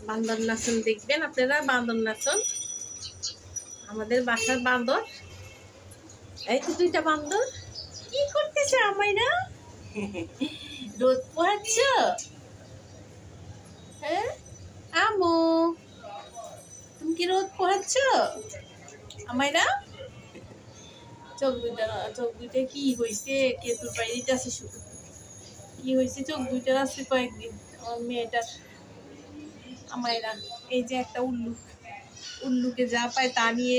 বান্দর নাচন দেখবেন আপনারা, বান্দর নাচন। আমাদের বাসার বান্দর, এই তো দুইটা বান্দর কি করতেছে আমাইরা? রোদ পোহাচ্ছ? হ্যাঁ আমু, তুমি কি রোদ পোহাচ্ছ আমাইরা? চোখ দুইটা কি হয়েছে? কেতুর বাইরে আছে শুধু। কি হয়েছে চোখ দুইটার? আছে কয়েকদিন আমার মেয়েটার। আমাইরা এই যে একটা উল্লুক, উল্লুকে যা পায় তা নিয়ে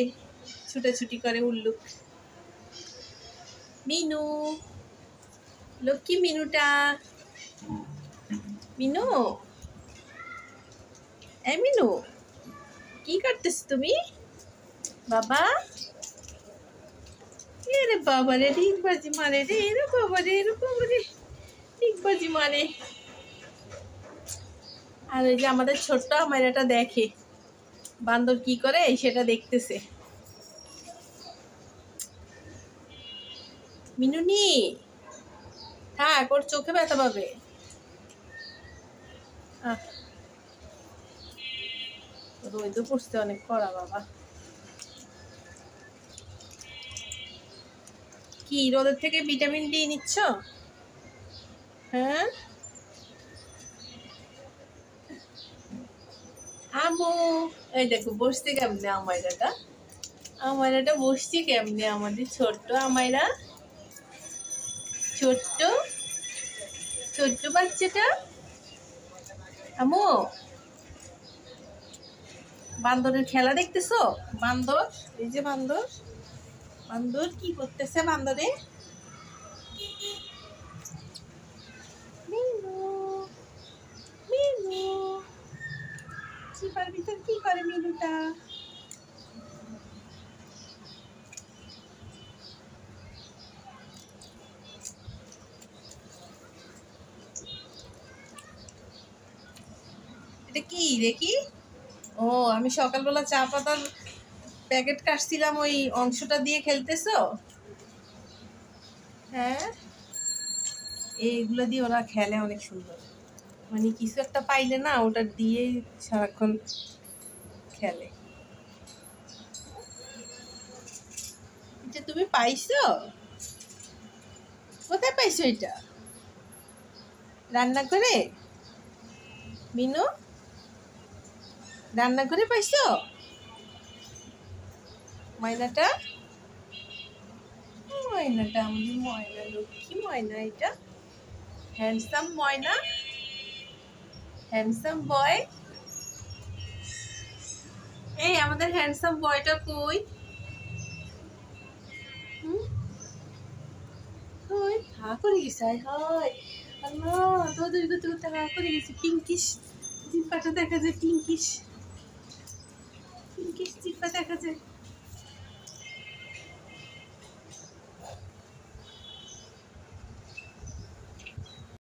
ছুটাছুটি করে উল্লুক। মিনু, লক্ষ্মী মিনুটা, মিনু, এই মিনু কি করতেছ তুমি বাবা? এরে বাবা রে, ডিগবাজি মারে রে, এরে বাবা রে, এরে বাবা রে, ডিগবাজি মারে। আর ওই যে আমাদের ছোট্ট আমাইরাটা দেখে বান্দর কি করে সেটা দেখতেছে। মিনুনি হ্যাঁ, ওর চোখে ব্যথা পাবে। রোদও পড়ছে অনেক কড়া বাবা। কি রোদের থেকে ভিটামিন ডি নিচ্ছ? হ্যাঁ আমু, এই দেখো বসছে কেমনে আমাইরাটা, আমাইরাটা বসছে কেমনে আমাদের ছোট্ট আমাইরা, ছোট্ট ছোট্ট বাচ্চাটা। আমু, বান্দরের খেলা দেখতেছো? বান্দর, এই যে বান্দর, বান্দর কি করতেছে বান্দরে? মিনু, মিনু চিপার ভিতর কি করে মিনুটা? এটা কি দেখি? ও, আমি সকালবেলা চা পাতার প্যাকেট কাটছিলাম, ওই অংশটা দিয়ে খেলতেছো? হ্যাঁ, এইগুলো দিয়ে ওরা খেলে অনেক সুন্দর, মানে কিছু একটা পাইলে না ওটা দিয়ে সারাক্ষণ খেলে। এটা তুমি পাইছো? কোথায় পাইছো এটা? রান্না করে? মিনু, রান্না করে পাইছো ময়নাটা? ময়নাটা আমাদের ময়না, লক্ষ্মী ময়না, এটা হ্যান্ডসাম ময়না, হ্যান্ডসাম বয়। এই আমাদের হ্যান্ডসাম বয়টা কই? কই হা করে গেছে? হয় আল্লাহ, তোদের করতে করতে হা করে গেছে। পিঙ্কিশ জিব্বাটা দেখা যায়, পিঙ্কিশ পিঙ্কিশ জিব্বা দেখা যায়।